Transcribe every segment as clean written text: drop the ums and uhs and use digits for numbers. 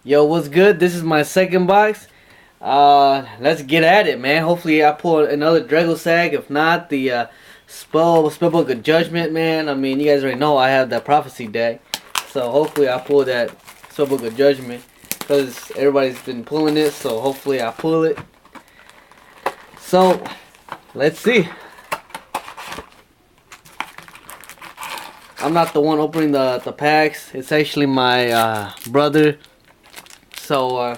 Yo, what's good? This is my second box. Let's get at it, man. Hopefully, I pull another Drago Sag. If not, the Spellbook of Judgment, man. I mean, you guys already know I have that Prophecy deck, so hopefully, I pull that Spellbook of Judgment because everybody's been pulling it. So hopefully, I pull it. So let's see. I'm not the one opening the packs. It's actually my brother. So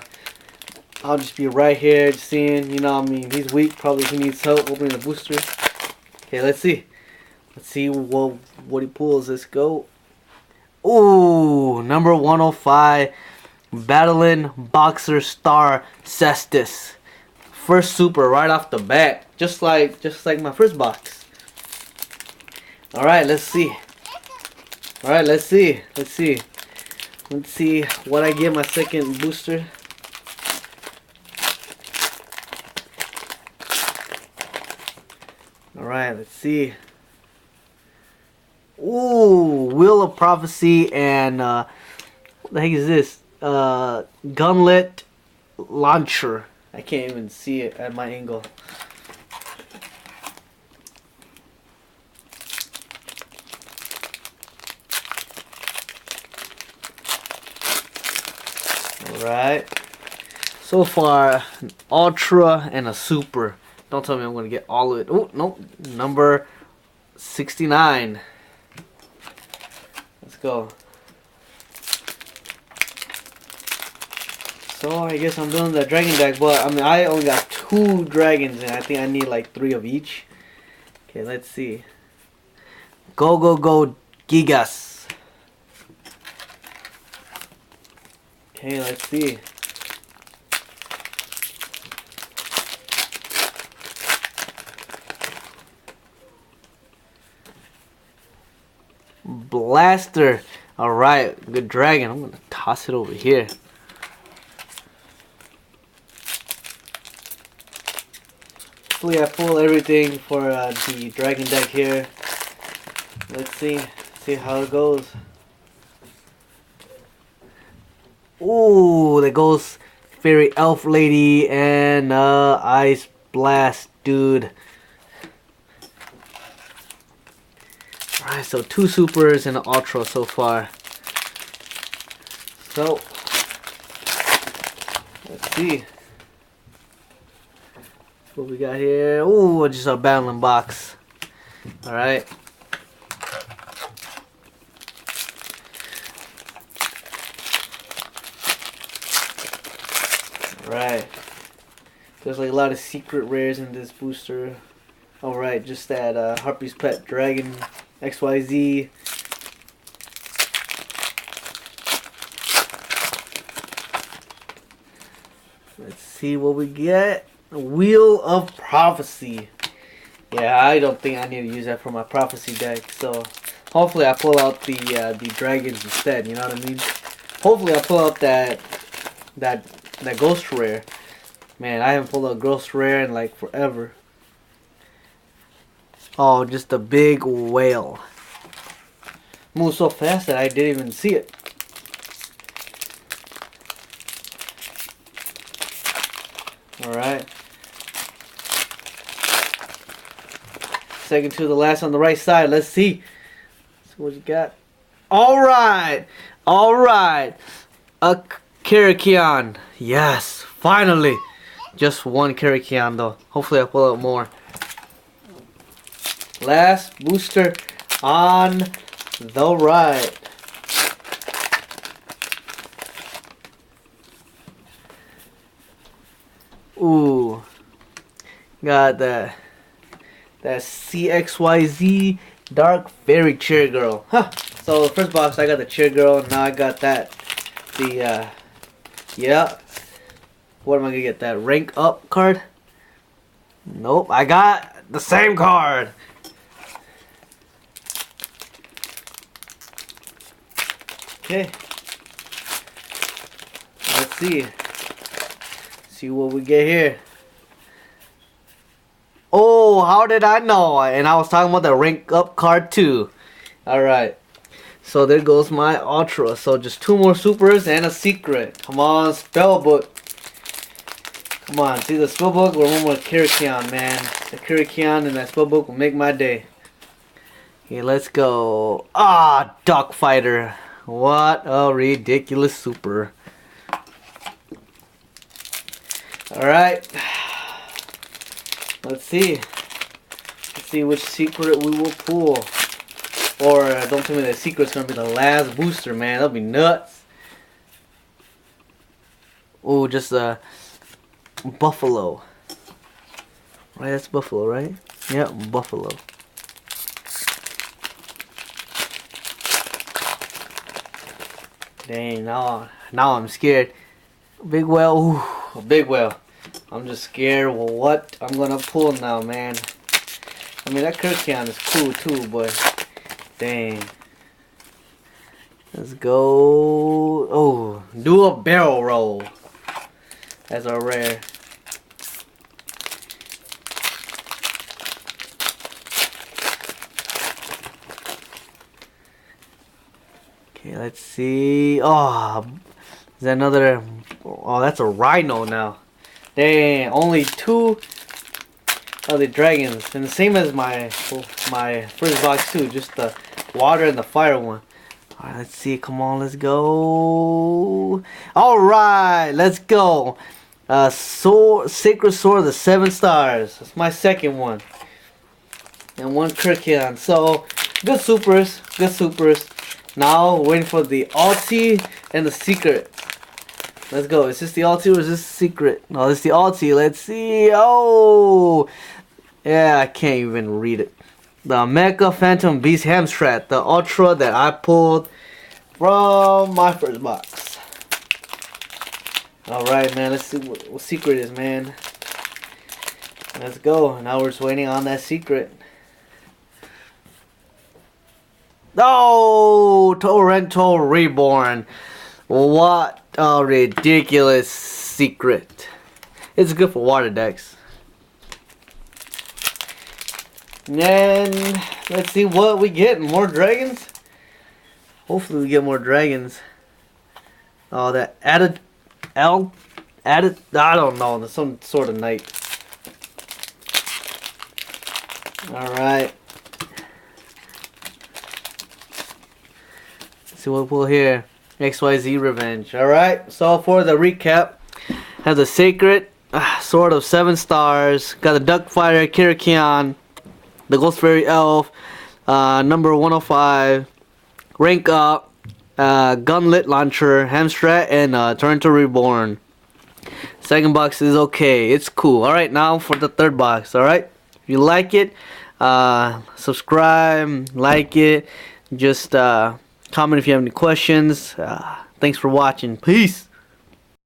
I'll just be right here just seeing, I mean, he's weak. Probably he needs help opening the booster. Okay, let's see. Let's see what he pulls. Let's go. Ooh, number 105. Battling Boxer Star Cestus. First super right off the bat. Just like my first box. Alright, let's see. Alright, let's see. Let's see what I get my second booster. Alright, let's see. Ooh, Wheel of Prophecy and what the heck is this? Gunlet Launcher. I can't even see it at my angle. Alright. So far, an Ultra and a Super. Don't tell me I'm going to get all of it. Oh, nope. Number 69. Let's go. So, I guess I'm doing the Dragon deck, but I mean, I only got 2 dragons, and I think I need like 3 of each. Okay, let's see. Go, go, go, Gigas. Okay, let's see. Blaster. Alright, good dragon. I'm going to toss it over here. Hopefully I pull everything for the dragon deck here. Let's see how it goes. Ooh, there goes Fairy Elf Lady and Ice Blast, dude. Alright, so 2 supers and an ultra so far. So, let's see what we got here. Ooh, just a battling box. Alright. Right. There's like a lot of secret rares in this booster. Alright, just that Harpy's Pet Dragon XYZ. Let's see what we get. Wheel of Prophecy. Yeah, I don't think I need to use that for my Prophecy deck. So hopefully I pull out the dragons instead. You know what I mean? Hopefully I pull out that ghost rare. Man, I haven't pulled a ghost rare in like forever. Oh, just a big whale. Moved so fast that I didn't even see it. Alright. Second to the last on the right side. Let's see. So what you got? Alright. Alright. A Tachyon. Yes, finally. Just one Tachyon though. Hopefully I pull out more. Last booster on the right. Ooh. Got that CXYZ Dark Fairy Cheer Girl. Huh. So the first box I got the Cheer Girl. Now I got that. Yeah. What am I gonna get? That rank up card? Nope. I got the same card. Okay. Let's see. See what we get here. Oh, how did I know? And I was talking about the rank up card too. Alright. So there goes my Ultra. So just 2 more supers and a secret. Come on, spellbook. Come on, see the spellbook or one more Tachyon, man. The Tachyon and that spellbook will make my day. Okay, let's go. Ah, Duck Fighter. What a ridiculous super. Alright. Let's see. Let's see which secret we will pull. Or don't tell me that secret's gonna be the last booster, man. That'll be nuts. Oh, just Buffalo. Right, that's Buffalo, right? Yep, Buffalo. Dang, now I'm scared. Big whale, ooh, big whale. I'm just scared of what I'm gonna pull now, man. I mean, that Tachyon is cool too, but dang. Let's go. Oh, do a barrel roll. That's our rare. Okay, let's see. Oh, is that another? Oh, that's a rhino now. Dang, only 2 of the dragons, and the same as my first box too. Just the water and the fire one. All right, let's see. Come on, let's go. All right, let's go. Sacred Sword of the 7 Stars. That's my second one. And 1 Tachyon. So good supers, good supers. Now waiting for the ulti and the secret. Let's go. Is this the ulti or is this the secret? No, this is the ulti. Let's see. Oh, yeah, I can't even read it. The Mecha Phantom Beast Hamstrat, the Ultra that I pulled from my first box. Alright, man, let's see what secret is, man. Let's go. Now we're just waiting on that secret. Oh, Torrential Reborn. What a ridiculous secret. It's good for water decks. And let's see what we get. More dragons? Hopefully we get more dragons. Oh, that added, I don't know, there's some sort of knight. Alright. Let's see what we pull here. XYZ Revenge. Alright, so for the recap, has a Sacred Sword of 7 Stars, got a Duck Fighter, Tachyon, the Ghost Fairy Elf, number 105, Rank Up, Gunlet Launcher, Hamstrat, and Torrential Reborn. Second box is okay, it's cool. Alright, now for the third box. Alright, if you like it, subscribe, like it, just comment if you have any questions. Thanks for watching. Peace.